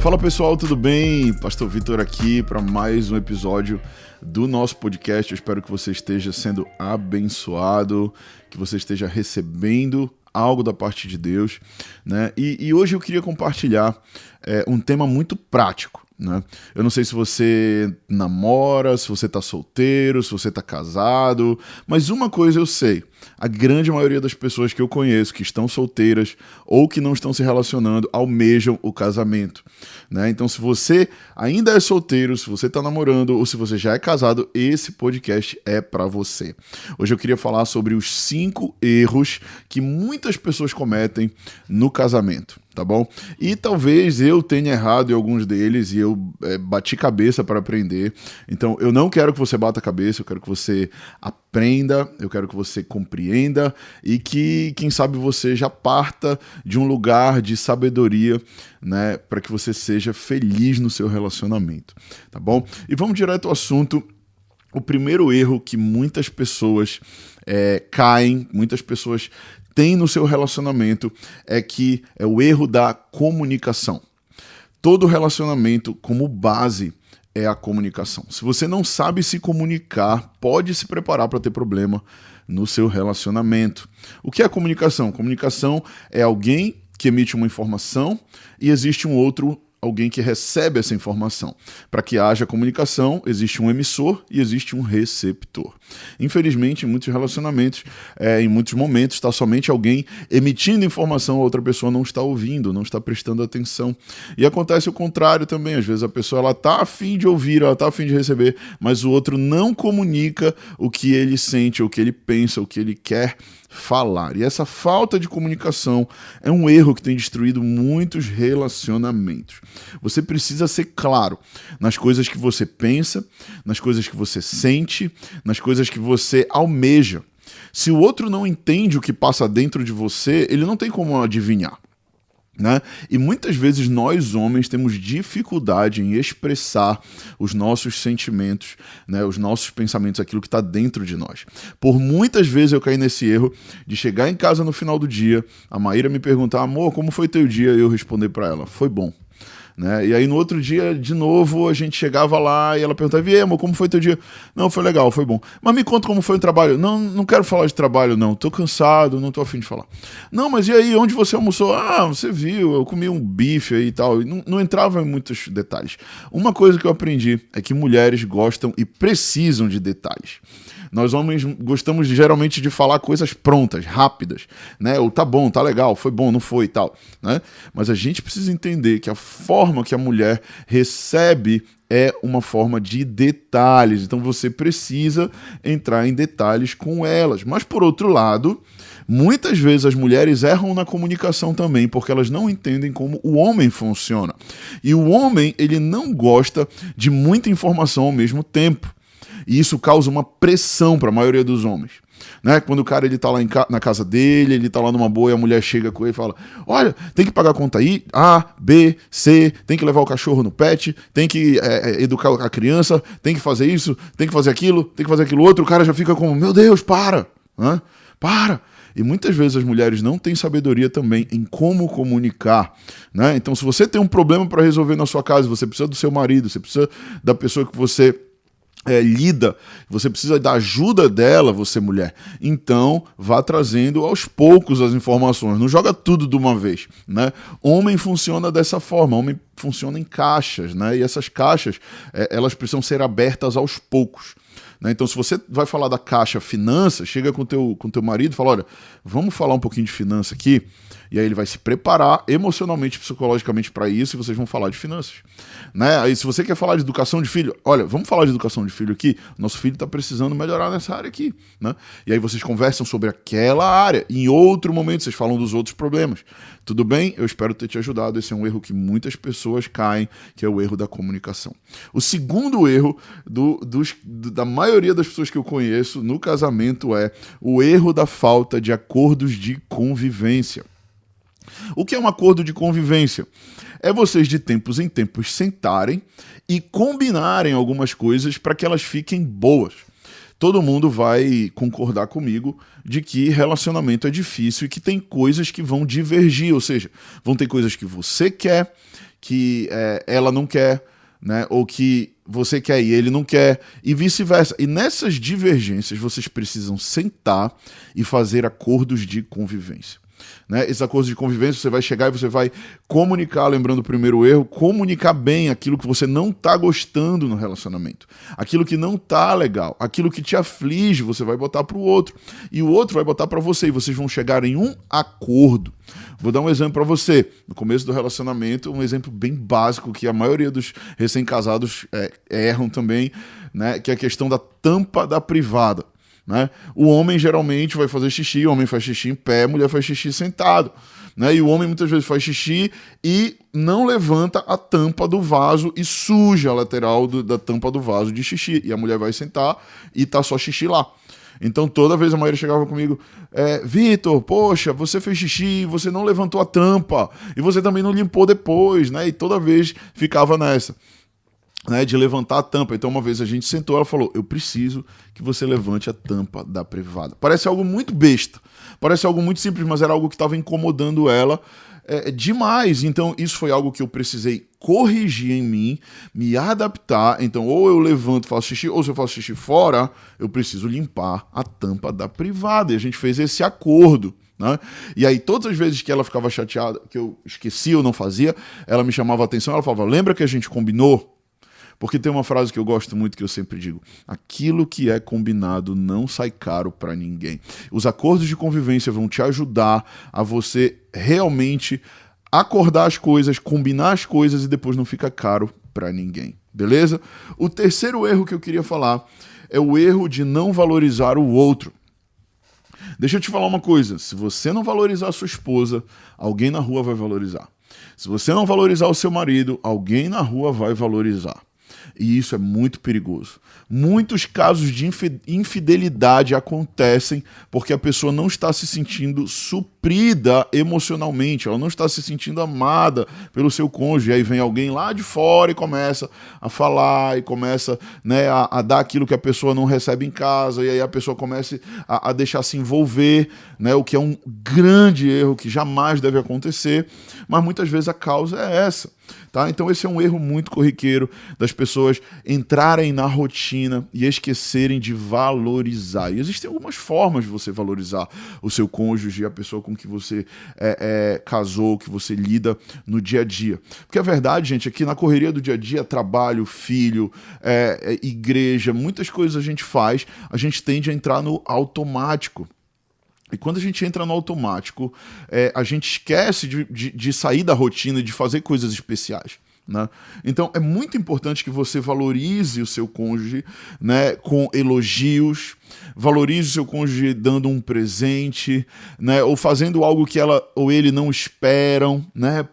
Fala pessoal, tudo bem? Pastor Vitor aqui para mais um episódio do nosso podcast. Eu espero que você esteja sendo abençoado, que você esteja recebendo algo da parte de Deus, né? E hoje eu queria compartilhar um tema muito prático, né? Eu não sei se você namora, se você tá solteiro, se você tá casado, mas uma coisa eu sei: a grande maioria das pessoas que eu conheço que estão solteiras ou que não estão se relacionando almejam o casamento, né? Então, se você ainda é solteiro, se você tá namorando ou se você já é casado, esse podcast é para você. Hoje eu queria falar sobre os 5 erros que muitas pessoas cometem no casamento, tá bom? E talvez eu tenha errado em alguns deles e eu bati cabeça para aprender. Então, eu não quero que você bata a cabeça, eu quero que você aprenda, eu quero que você compreenda e que, quem sabe, você já parta de um lugar de sabedoria, né, para que você seja feliz no seu relacionamento, tá bom? E vamos direto ao assunto. O primeiro erro que muitas pessoas caem, muitas pessoas têm no seu relacionamento é o erro da comunicação. Todo relacionamento, como base, é a comunicação. Se você não sabe se comunicar, pode se preparar para ter problema no seu relacionamento. O que é comunicação? Comunicação é alguém que emite uma informação e existe alguém que recebe essa informação. Para que haja comunicação, existe um emissor e existe um receptor. Infelizmente, em muitos relacionamentos, em muitos momentos, está somente alguém emitindo informação, a outra pessoa não está ouvindo, não está prestando atenção. E acontece o contrário também. Às vezes a pessoa está a fim de ouvir, ela está a fim de receber, mas o outro não comunica o que ele sente, o que ele pensa, o que ele quer falar. E essa falta de comunicação é um erro que tem destruído muitos relacionamentos. Você precisa ser claro nas coisas que você pensa, nas coisas que você sente, nas coisas que você almeja. Se o outro não entende o que passa dentro de você, ele não tem como adivinhar, né? E muitas vezes nós homens temos dificuldade em expressar os nossos sentimentos, né, os nossos pensamentos, aquilo que está dentro de nós. Por muitas vezes eu caí nesse erro de chegar em casa no final do dia, a Maíra me perguntar: amor, como foi teu dia? E eu responder para ela: foi bom. Né? E aí no outro dia, de novo, a gente chegava lá e ela perguntava: e aí, amor, como foi teu dia? Não, foi legal, foi bom. Mas me conta como foi o trabalho. Não, não quero falar de trabalho, não. Tô cansado, não tô a fim de falar. Não, mas e aí, onde você almoçou? Ah, você viu, eu comi um bife aí e tal. E não entrava em muitos detalhes. Uma coisa que eu aprendi é que mulheres gostam e precisam de detalhes. Nós homens gostamos geralmente de falar coisas prontas, rápidas, né? Ou tá bom, tá legal, foi bom, não foi e tal, né? Mas a gente precisa entender que a forma que a mulher recebe é uma forma de detalhes. Então você precisa entrar em detalhes com elas. Mas por outro lado, muitas vezes as mulheres erram na comunicação também, porque elas não entendem como o homem funciona. E o homem, ele não gosta de muita informação ao mesmo tempo. E isso causa uma pressão para a maioria dos homens, né? Quando o cara ele tá lá na casa dele, ele tá lá numa boa e a mulher chega com ele e fala: olha, tem que pagar a conta aí, A, B, C, tem que levar o cachorro no pet, tem que educar a criança, tem que fazer isso, tem que fazer aquilo outro. O cara já fica como: meu Deus, para, né? Para. E muitas vezes as mulheres não têm sabedoria também em como comunicar, né? Então, se você tem um problema para resolver na sua casa, você precisa do seu marido, você precisa da pessoa que você lida, você precisa da ajuda dela, você mulher. Então, vá trazendo aos poucos as informações, não joga tudo de uma vez, né? Homem funciona dessa forma, homem funciona em caixas, né? E essas caixas, elas precisam ser abertas aos poucos, né? Então, se você vai falar da caixa finanças, chega com teu marido e fala: olha, vamos falar um pouquinho de finança aqui. E aí ele vai se preparar emocionalmente, psicologicamente para isso, e vocês vão falar de finanças, né? Aí se você quer falar de educação de filho, olha, vamos falar de educação de filho aqui. Nosso filho está precisando melhorar nessa área aqui, né? E aí vocês conversam sobre aquela área. Em outro momento vocês falam dos outros problemas. Tudo bem? Eu espero ter te ajudado. Esse é um erro que muitas pessoas caem, que é o erro da comunicação. O segundo erro da maioria das pessoas que eu conheço no casamento é o erro da falta de acordos de convivência. O que é um acordo de convivência? É vocês de tempos em tempos sentarem e combinarem algumas coisas para que elas fiquem boas. todo mundo vai concordar comigo de que relacionamento é difícil e que tem coisas que vão divergir, ou seja, vão ter coisas que você quer, que ela não quer, né? Ou que você quer e ele não quer, e vice-versa. E nessas divergências vocês precisam sentar e fazer acordos de convivência. Né? Esses acordos de convivência você vai chegar e você vai comunicar, lembrando o primeiro erro, comunicar bem aquilo que você não está gostando no relacionamento, aquilo que não está legal, aquilo que te aflige, você vai botar para o outro e o outro vai botar para você e vocês vão chegar em um acordo. Vou dar um exemplo para você. No começo do relacionamento, um exemplo bem básico que a maioria dos recém-casados erram também, né? Que é a questão da tampa da privada. Né? O homem geralmente vai fazer xixi, o homem faz xixi em pé, a mulher faz xixi sentado. Né? E o homem muitas vezes faz xixi e não levanta a tampa do vaso e suja a lateral da tampa do vaso de xixi. E a mulher vai sentar e tá só xixi lá. Então toda vez a maioria chegava comigo, Vitor, poxa, você fez xixi, você não levantou a tampa e você também não limpou depois, né? E toda vez ficava nessa. Né, de levantar a tampa. Então uma vez a gente sentou, ela falou, eu preciso que você levante a tampa da privada. Parece algo muito besta, parece algo muito simples, mas era algo que estava incomodando ela demais. Então isso foi algo que eu precisei corrigir em mim, me adaptar. Então ou eu levanto e faço xixi, ou se eu faço xixi fora, eu preciso limpar a tampa da privada. E a gente fez esse acordo. Né? E aí todas as vezes que ela ficava chateada, que eu esquecia ou não fazia, ela me chamava a atenção, ela falava, lembra que a gente combinou? Porque tem uma frase que eu gosto muito que eu sempre digo, aquilo que é combinado não sai caro para ninguém. Os acordos de convivência vão te ajudar a você realmente acordar as coisas, combinar as coisas e depois não fica caro para ninguém, beleza? O terceiro erro que eu queria falar é o erro de não valorizar o outro. Deixa eu te falar uma coisa, se você não valorizar a sua esposa, alguém na rua vai valorizar. Se você não valorizar o seu marido, alguém na rua vai valorizar. E isso é muito perigoso. Muitos casos de infidelidade acontecem porque a pessoa não está se sentindo suprida emocionalmente, ela não está se sentindo amada pelo seu cônjuge. E aí vem alguém lá de fora e começa a falar, e começa, né, a dar aquilo que a pessoa não recebe em casa, e aí a pessoa começa a deixar se envolver, né, o que é um grande erro que jamais deve acontecer, mas muitas vezes a causa é essa. Tá? Então esse é um erro muito corriqueiro das pessoas entrarem na rotina e esquecerem de valorizar. E existem algumas formas de você valorizar o seu cônjuge, a pessoa com que você casou, que você lida no dia a dia. Porque a verdade, gente, é que na correria do dia a dia, trabalho, filho, igreja, muitas coisas a gente faz, a gente tende a entrar no automático. E quando a gente entra no automático, a gente esquece de sair da rotina e de fazer coisas especiais. Né? Então é muito importante que você valorize o seu cônjuge, né, com elogios, valorize o seu cônjuge dando um presente, né, ou fazendo algo que ela ou ele não esperam, né?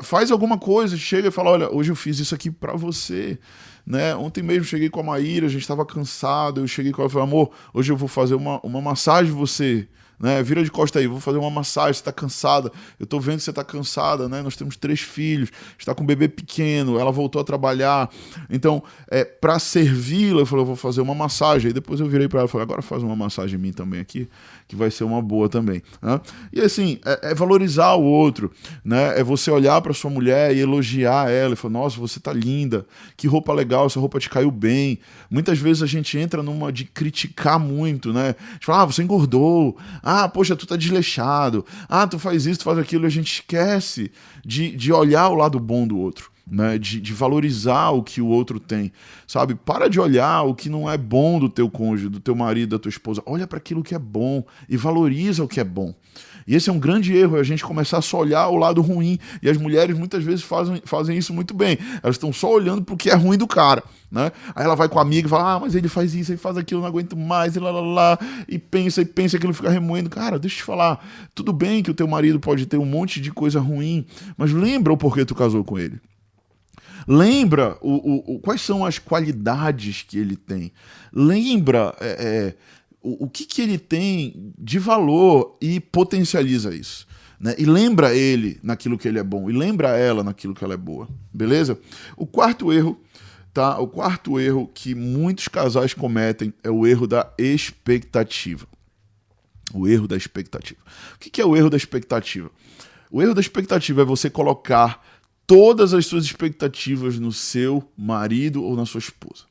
Faz alguma coisa, chega e fala, olha, hoje eu fiz isso aqui pra você. Né? Ontem mesmo cheguei com a Maíra, a gente estava cansado, eu cheguei com ela e falei, amor, hoje eu vou fazer uma massagem em você, né? Vira de costa aí, vou fazer uma massagem, você está cansada, eu estou vendo que você está cansada, né? Nós temos 3 filhos, está com um bebê pequeno, ela voltou a trabalhar, então, para servi-la, eu falei, eu vou fazer uma massagem, aí depois eu virei para ela e falei, agora faz uma massagem em mim também aqui, que vai ser uma boa também. Né? E assim, é valorizar o outro, né? É você olhar para sua mulher e elogiar ela, e falar, nossa, você está linda, que roupa legal, essa roupa te caiu bem. Muitas vezes a gente entra numa de criticar muito, né? A gente fala, você engordou, poxa, tu tá desleixado, tu faz isso, tu faz aquilo, e a gente esquece de olhar o lado bom do outro. Né, de valorizar o que o outro tem, sabe? Para de olhar o que não é bom do teu cônjuge, do teu marido, da tua esposa. Olha para aquilo que é bom e valoriza o que é bom. E esse é um grande erro, é a gente começar a só olhar o lado ruim. E as mulheres muitas vezes fazem isso muito bem. Elas estão só olhando pro que é ruim do cara. Né? Aí ela vai com a amiga e fala, mas ele faz isso, ele faz aquilo, não aguento mais, e pensa aquilo fica remoendo. Cara, deixa eu te falar, tudo bem que o teu marido pode ter um monte de coisa ruim, mas lembra o porquê tu casou com ele. Lembra quais são as qualidades que ele tem. Lembra o que ele tem de valor e potencializa isso. Né? E lembra ele naquilo que ele é bom. E lembra ela naquilo que ela é boa. Beleza? O quarto erro tá? O quarto erro que muitos casais cometem é o erro da expectativa. O erro da expectativa. O que é o erro da expectativa? O erro da expectativa é você colocar todas as suas expectativas no seu marido ou na sua esposa.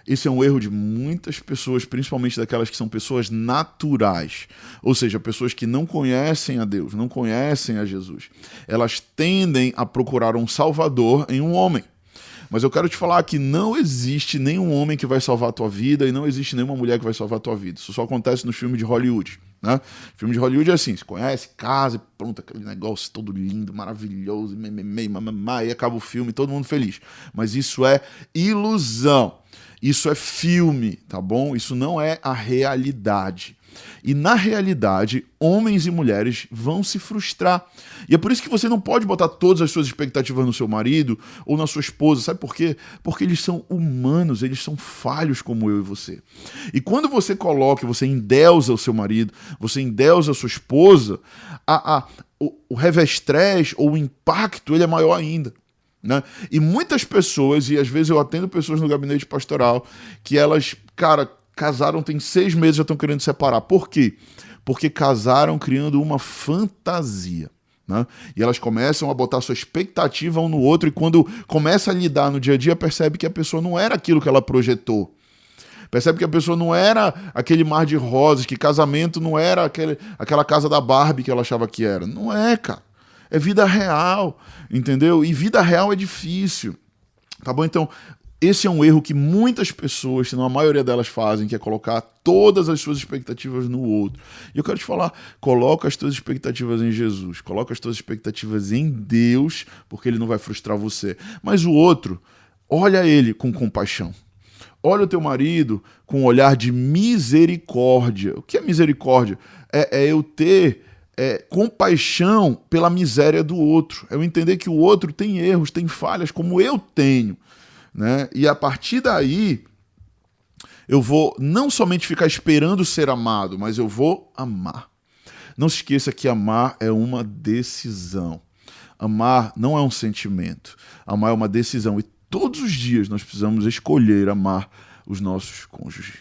Esse é um erro de muitas pessoas, principalmente daquelas que são pessoas naturais, ou seja, pessoas que não conhecem a Deus, não conhecem a Jesus. Elas tendem a procurar um salvador em um homem. Mas eu quero te falar que não existe nenhum homem que vai salvar a tua vida e não existe nenhuma mulher que vai salvar a tua vida. Isso só acontece nos filmes de Hollywood, né? Filme de Hollywood é assim, você conhece, casa, pronto, aquele negócio todo lindo, maravilhoso, e acaba o filme, todo mundo feliz. Mas isso é ilusão. Isso é filme, tá bom? Isso não é a realidade. E na realidade, homens e mulheres vão se frustrar. E é por isso que você não pode botar todas as suas expectativas no seu marido ou na sua esposa. Sabe por quê? Porque eles são humanos, eles são falhos como eu e você. E quando você coloca, você endeusa o seu marido, você endeusa a sua esposa, o revestrez ou o impacto ele é maior ainda. Né? E muitas pessoas, e às vezes eu atendo pessoas no gabinete pastoral, que elas, cara, casaram tem 6 meses e já estão querendo separar. Por quê? Porque casaram criando uma fantasia. Né? E elas começam a botar sua expectativa um no outro e quando começa a lidar no dia a dia, percebe que a pessoa não era aquilo que ela projetou. Percebe que a pessoa não era aquele mar de rosas, que casamento não era aquela casa da Barbie que ela achava que era. Não é, cara. É vida real, entendeu? E vida real é difícil, tá bom? Então, esse é um erro que muitas pessoas, se não a maioria delas fazem, que é colocar todas as suas expectativas no outro. E eu quero te falar, coloca as tuas expectativas em Jesus, coloca as tuas expectativas em Deus, porque Ele não vai frustrar você. Mas o outro, olha ele com compaixão. Olha o teu marido com um olhar de misericórdia. O que é misericórdia? É eu ter compaixão pela miséria do outro. É eu entender que o outro tem erros, tem falhas, como eu tenho. Né? E a partir daí, eu vou não somente ficar esperando ser amado, mas eu vou amar. Não se esqueça que amar é uma decisão. Amar não é um sentimento. Amar é uma decisão. E todos os dias nós precisamos escolher amar os nossos cônjuges.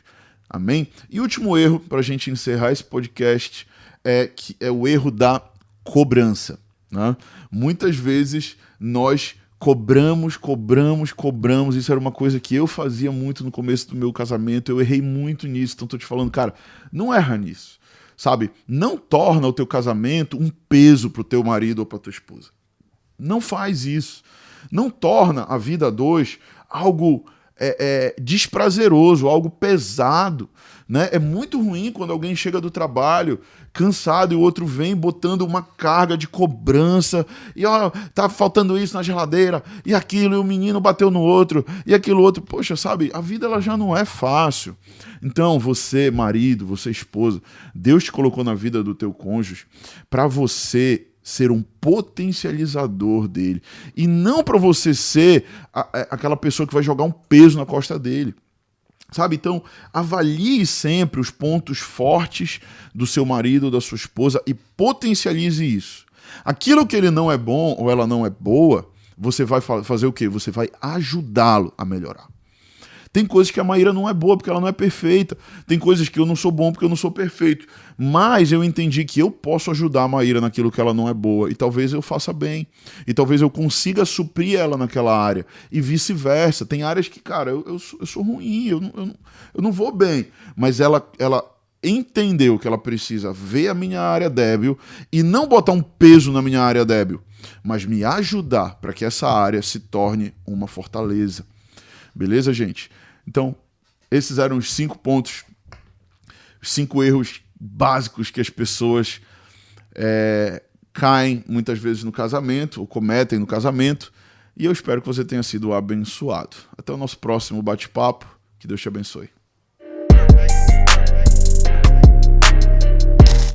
Amém? E último erro, para a gente encerrar esse podcast, é o erro da cobrança. Né? Muitas vezes nós cobramos. Isso era uma coisa que eu fazia muito no começo do meu casamento. Eu errei muito nisso. Então estou te falando, cara, não erra nisso. Sabe? Não torna o teu casamento um peso para o teu marido ou para tua esposa. Não faz isso. Não torna a vida a dois algo desprazeroso, algo pesado. Né? É muito ruim quando alguém chega do trabalho cansado e o outro vem botando uma carga de cobrança e ó, tá faltando isso na geladeira e aquilo, e o menino bateu no outro e aquilo outro. Poxa, sabe, a vida ela já não é fácil. Então você, marido, você, esposa, Deus te colocou na vida do teu cônjuge para você ser um potencializador dele e não para você ser aquela pessoa que vai jogar um peso na costa dele. Sabe? Então, avalie sempre os pontos fortes do seu marido ou da sua esposa e potencialize isso. Aquilo que ele não é bom ou ela não é boa, você vai fazer o quê? Você vai ajudá-lo a melhorar. Tem coisas que a Maíra não é boa porque ela não é perfeita. Tem coisas que eu não sou bom porque eu não sou perfeito. Mas eu entendi que eu posso ajudar a Maíra naquilo que ela não é boa. E talvez eu faça bem. E talvez eu consiga suprir ela naquela área. E vice-versa. Tem áreas que, cara, eu sou ruim, eu não vou bem. Mas ela entendeu que ela precisa ver a minha área débil e não botar um peso na minha área débil, mas me ajudar para que essa área se torne uma fortaleza. Beleza, gente? Então, esses eram os 5 pontos, os 5 erros básicos que as pessoas caem muitas vezes no casamento, ou cometem no casamento, e eu espero que você tenha sido abençoado. Até o nosso próximo bate-papo. Que Deus te abençoe.